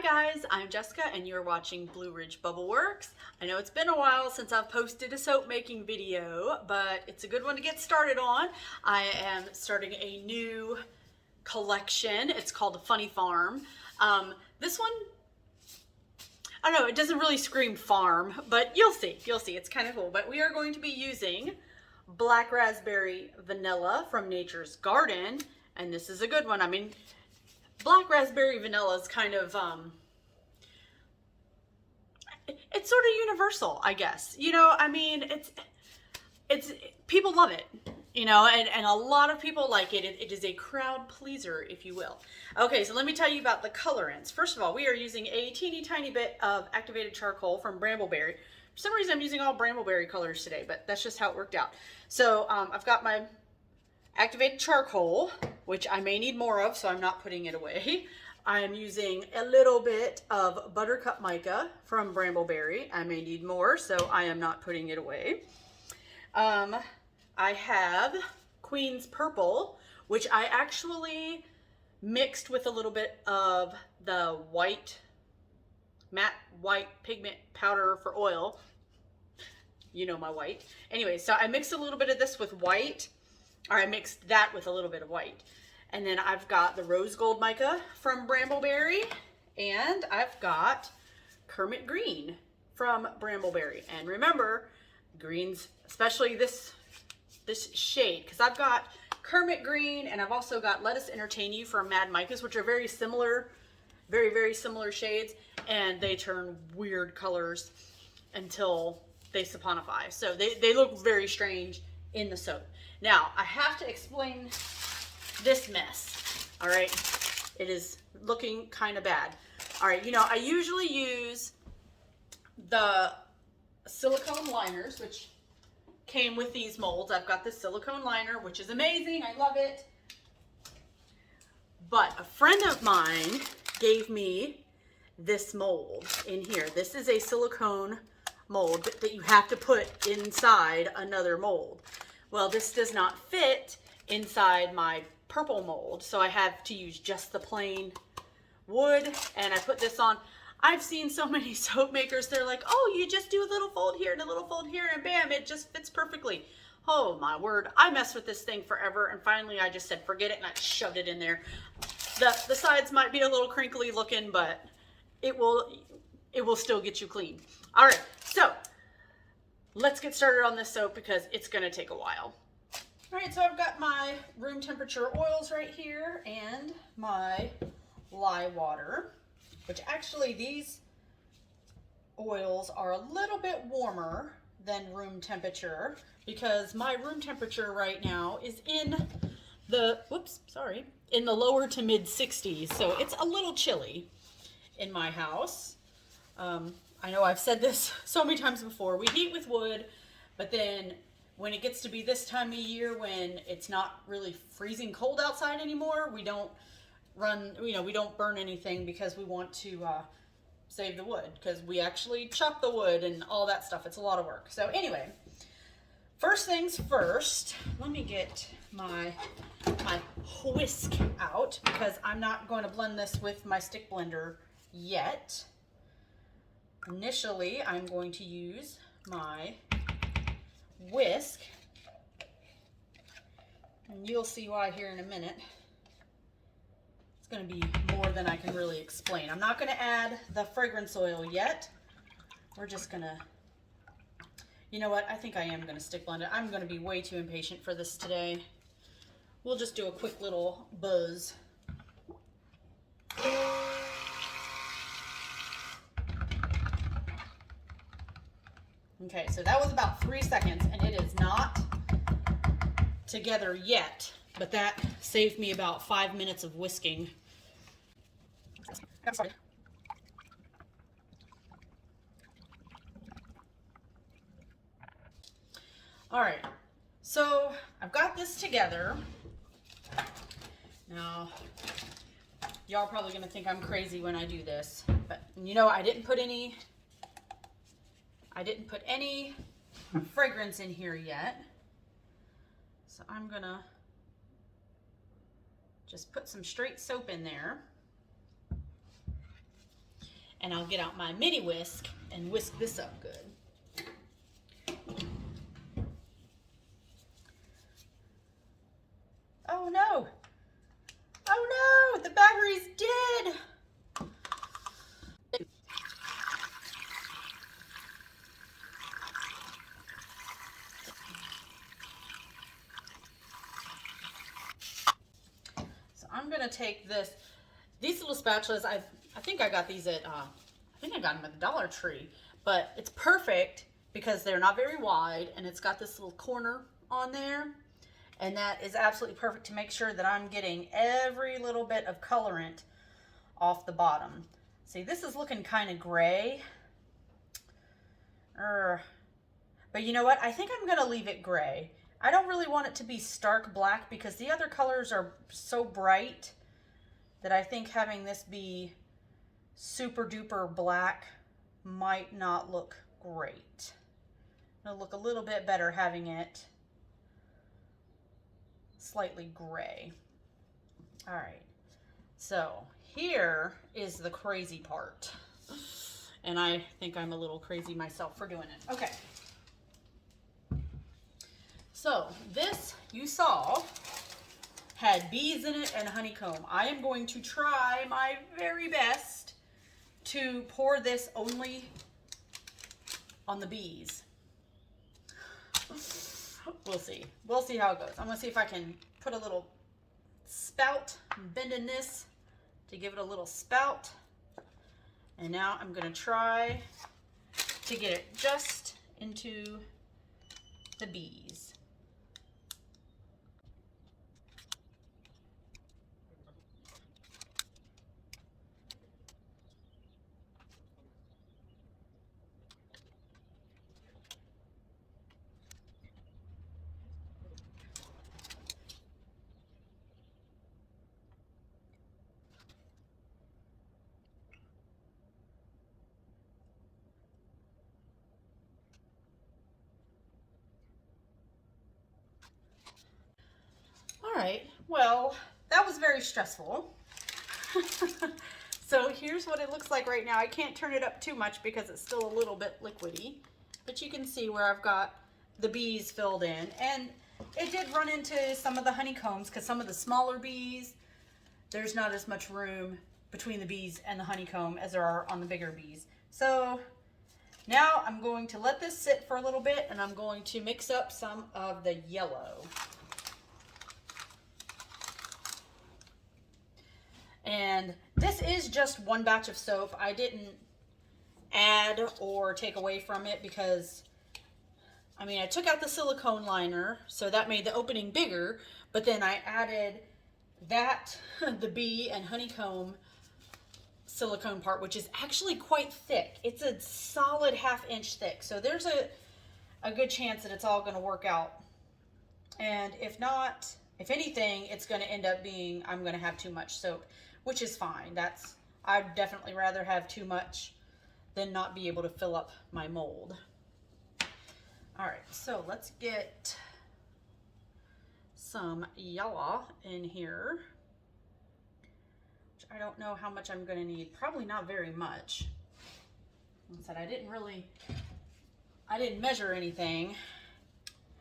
guys, I'm Jessica and you're watching Blue Ridge Bubble Works. I know it's been a while since I've posted a soap making video, but it's a good one to get started on. I am starting a new collection. It's called the Funny Farm. This one, I don't know, it doesn't really scream farm, but you'll see. It's kind of cool. But we are going to be using black raspberry vanilla from Nature's Garden, and this is a good one. I mean, black raspberry vanilla is kind of, it's sort of universal, I guess. You know, I mean, it's people love it, you know, and a lot of people like it. It is a crowd pleaser, if you will. Okay, so let me tell you about the colorants. First of all, we are using a teeny tiny bit of activated charcoal from Brambleberry. For some reason, I'm using all Brambleberry colors today, but that's just how it worked out. So I've got my activated charcoal, which I may need more of, so I'm not putting it away. I am using a little bit of buttercup mica from Brambleberry. I may need more, so I am not putting it away. I have Queen's Purple, which I actually mixed with a little bit of the matte white pigment powder for oil. You know my white. Anyway, so I mixed a little bit of this with white, or I mixed that with a little bit of white. And then I've got the rose gold mica from Brambleberry, and I've got Kermit Green from Brambleberry. And remember, greens, especially this shade, because I've got Kermit Green and I've also got Let Us Entertain You from Mad Micas, which are very similar, very similar shades, and they turn weird colors until they saponify. So they look very strange in the soap. Now, I have to explain this mess, all right? It is looking kind of bad. All right, you know, I usually use the silicone liners, which came with these molds. I've got this silicone liner, which is amazing. I love it. But a friend of mine gave me this mold in here. This is a silicone mold that you have to put inside another mold. Well, this does not fit inside my purple mold, so I have to use just the plain wood, and I put this on. I've seen so many soap makers, they're like, oh, you just do a little fold here and a little fold here, and bam, it just fits perfectly. Oh my word, I messed with this thing forever, and finally I just said, forget it, and I shoved it in there. The sides might be a little crinkly looking, but it will still get you clean. All right, so let's get started on this soap because it's gonna take a while. All right, so I've got my room temperature oils right here and my lye water, which actually these oils are a little bit warmer than room temperature because my room temperature right now is in the, in the lower to mid 60s. So it's a little chilly in my house. I know I've said this so many times before. We heat with wood, but then when it gets to be this time of year when it's not really freezing cold outside anymore, we don't we don't burn anything because we want to save the wood, because we actually chop the wood and all that stuff. It's a lot of work. So anyway, first things first, let me get my whisk out because I'm not going to blend this with my stick blender yet. Initially, I'm going to use my whisk, and you'll see why here in a minute. It's going to be more than I can really explain. I'm not going to add the fragrance oil yet. We're just going to, you know what, I think I am going to stick blend it. I'm going to be way too impatient for this today. We'll just do a quick little buzz. Okay, so that was about 3 seconds, and it is not together yet, but that saved me about 5 minutes of whisking. All right, so I've got this together. Now, y'all are probably gonna think I'm crazy when I do this, but you know, I didn't put any fragrance in here yet. So I'm gonna just put some straight soap in there. and I'll get out my mini whisk and whisk this up good. Oh no! Oh no! The battery's dead! So I'm gonna take these little spatulas. I think I got these at I think I got them at the Dollar Tree, but it's perfect because they're not very wide and it's got this little corner on there. And that is absolutely perfect to make sure that I'm getting every little bit of colorant off the bottom. See, this is looking kind of gray. But you know what? I think I'm going to leave it gray. I don't really want it to be stark black because the other colors are so bright that I think having this be super duper black might not look great. It'll look a little bit better having it slightly gray. All right, so here is the crazy part. And I think I'm a little crazy myself for doing it. Okay. So this you saw had bees in it and honeycomb. I am going to try my very best to pour this only on the bees. We'll see. We'll see how it goes. I'm going to see if I can put a little spout, bend in this to give it a little spout. And now I'm going to try to get it just into the bees. All right, well, that was very stressful. So here's what it looks like right now. I can't turn it up too much because it's still a little bit liquidy, but you can see where I've got the bees filled in. And it did run into some of the honeycombs because some of the smaller bees, there's not as much room between the bees and the honeycomb as there are on the bigger bees. So now I'm going to let this sit for a little bit and I'm going to mix up some of the yellow. And this is just one batch of soap. I didn't add or take away from it because, I mean, I took out the silicone liner, so that made the opening bigger, but then I added that, the bee and honeycomb silicone part, which is actually quite thick. It's a solid ½ inch thick, so there's a good chance that it's all going to work out. And if not, if anything, it's going to end up being, I'm going to have too much soap, which is fine. I'd definitely rather have too much than not be able to fill up my mold. All right, so let's get some yellow in here, which I don't know how much I'm going to need. Probably not very much. Like I said, I didn't measure anything.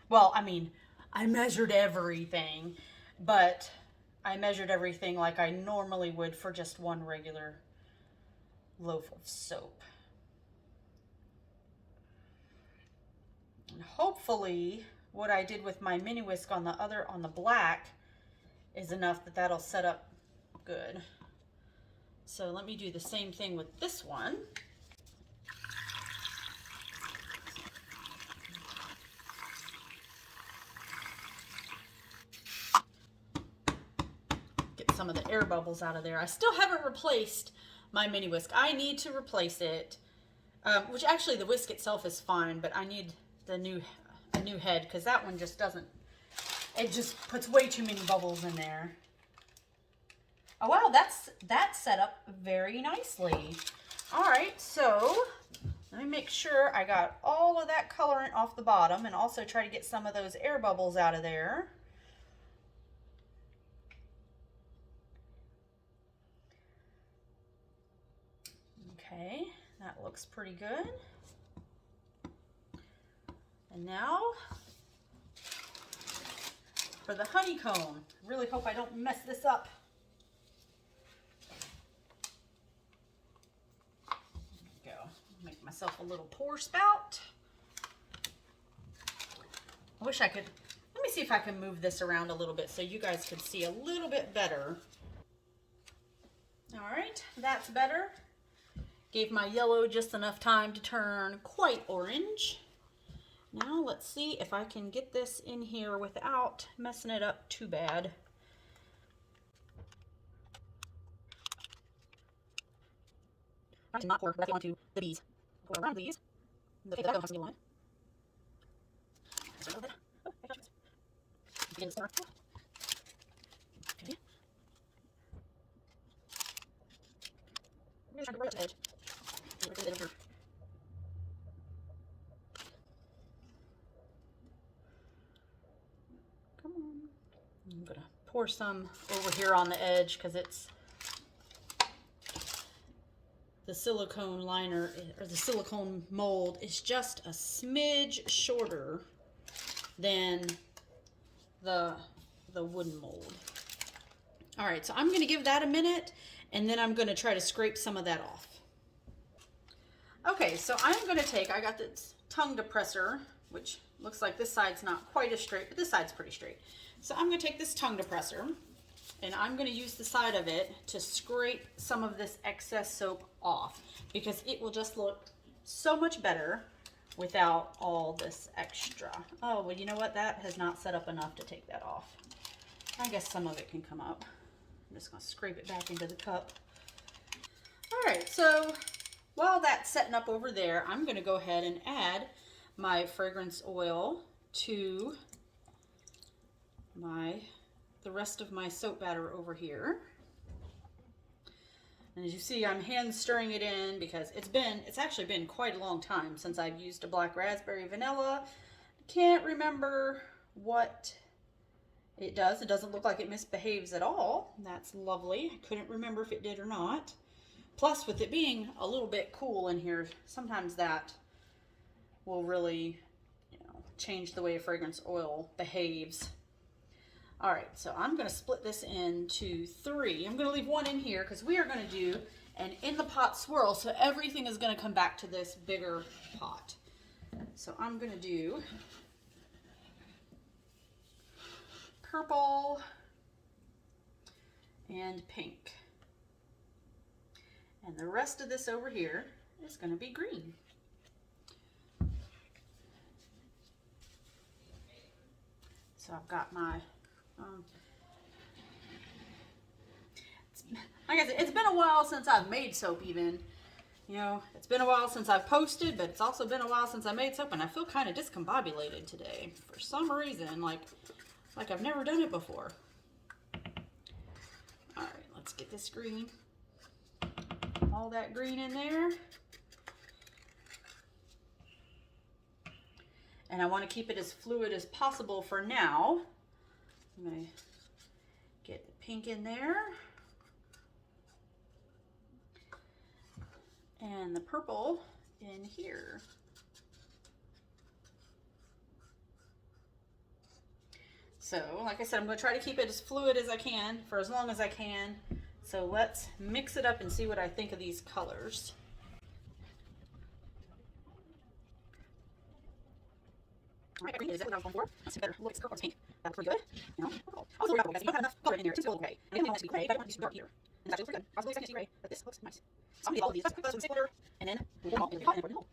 Well, I mean, I measured everything, but I measured everything like I normally would for just one regular loaf of soap. And hopefully what I did with my mini whisk on the black is enough that that'll set up good. So let me do the same thing with this one. Some of the air bubbles out of there. I still haven't replaced my mini whisk. I need to replace it, which actually the whisk itself is fine, but I need a new head because that one just doesn't, it just puts way too many bubbles in there. Oh wow, that's set up very nicely. All right, so let me make sure I got all of that colorant off the bottom and also try to get some of those air bubbles out of there. Okay, that looks pretty good. And now for the honeycomb. Really hope I don't mess this up. There we go. Make myself a little pour spout. I wish I could, let me see if I can move this around a little bit so you guys could see a little bit better. All right, that's better. Gave my yellow just enough time to turn quite orange. Now let's see if I can get this in here without messing it up too bad. I did not pour directly onto the bees. Pour around the bees. Okay, that doesn't want. Begin to start. Okay. I'm going to try to right up the edge. Come on. I'm going to pour some over here on the edge because it's the silicone liner, or the silicone mold is just a smidge shorter than the wooden mold. All right, so I'm going to give that a minute, and then I'm going to try to scrape some of that off. Okay, so I'm going to take, I got this tongue depressor, which looks like this side's not quite as straight, but this side's pretty straight. So I'm going to take this tongue depressor, and I'm going to use the side of it to scrape some of this excess soap off, because it will just look so much better without all this extra. Oh, well, you know what? That has not set up enough to take that off. I guess some of it can come up. I'm just going to scrape it back into the cup. All right, so while that's setting up over there, I'm going to go ahead and add my fragrance oil to the rest of my soap batter over here. And as you see, I'm hand stirring it in because it's actually been quite a long time since I've used a black raspberry vanilla. Can't remember what it does. It doesn't look like it misbehaves at all. That's lovely. I couldn't remember if it did or not. Plus, with it being a little bit cool in here, sometimes that will really, change the way a fragrance oil behaves. All right, so I'm going to split this into 3. I'm going to leave one in here because we are going to do an in the pot swirl, so everything is going to come back to this bigger pot. So I'm going to do purple and pink. And the rest of this over here is going to be green. So I've got my like I said, it's been a while since I've made soap even. It's been a while since I've posted, but it's also been a while since I made soap, and I feel kind of discombobulated today for some reason, like I've never done it before. All right, let's get this green. All that green in there. And I want to keep it as fluid as possible for now. I'm going to get the pink in there. And the purple in here. So, like I said, I'm going to try to keep it as fluid as I can for as long as I can. So let's mix it up and see what I think of these colors. All right, green is exactly what I was going for. That's a better look. It's purple, it's pink. That's pretty good. Also, you don't have enough color in there. It's still gray. And I don't want it to be gray, but I want it to be dark here. And that's pretty good. I was really expecting it to be gray, but this looks nice. So I'm going to get all of these. Just put some stick order, and then we'll put them all in the pot and put it in the hole.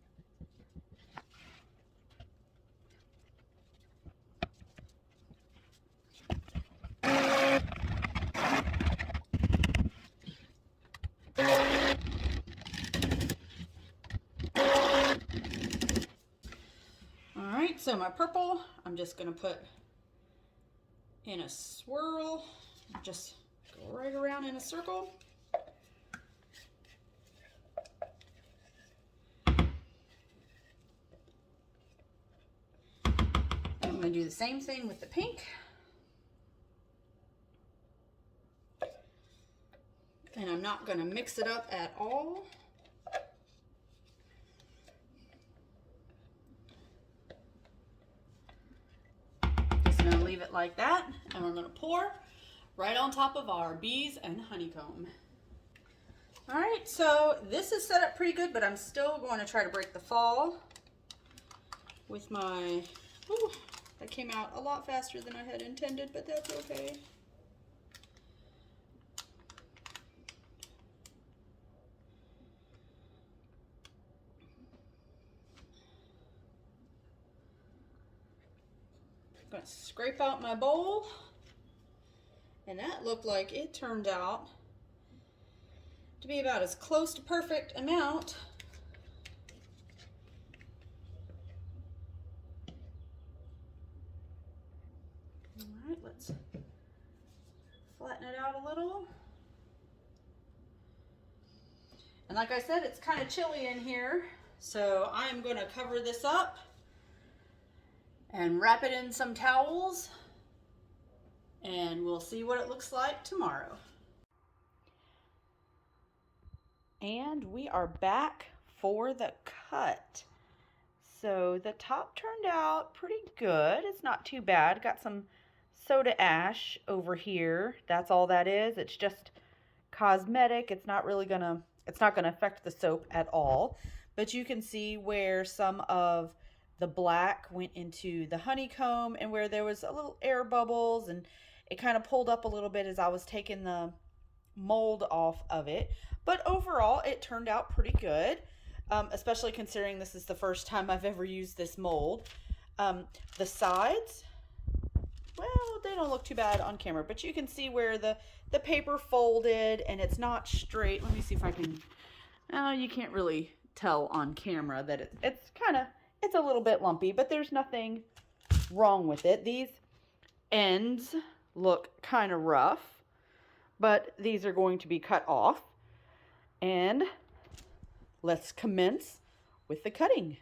Alright, so my purple, I'm just going to put in a swirl, just go right around in a circle. I'm going to do the same thing with the pink. And I'm not going to mix it up at all. leave it like that, and we're going to pour right on top of our bees and honeycomb. All right, so this is set up pretty good, but I'm still going to try to break the fall with my, ooh, that came out a lot faster than I had intended, but that's okay. I'm going to scrape out my bowl, and that looked like it turned out to be about as close to perfect amount. All right, let's flatten it out a little. And like I said, it's kind of chilly in here, so I'm going to cover this up and wrap it in some towels, and we'll see what it looks like tomorrow. And we are back for the cut. So the top turned out pretty good. It's not too bad. Got some soda ash over here. That's all that is. It's just cosmetic. It's not gonna affect the soap at all. But you can see where some of the black went into the honeycomb and where there was a little air bubbles, and it kind of pulled up a little bit as I was taking the mold off of it. But overall, it turned out pretty good, especially considering this is the first time I've ever used this mold. The sides, well, they don't look too bad on camera, but you can see where the paper folded and it's not straight. Let me see if I can, you can't really tell on camera that it's a little bit lumpy, but there's nothing wrong with it. These ends look kind of rough, but these are going to be cut off. And let's commence with the cutting.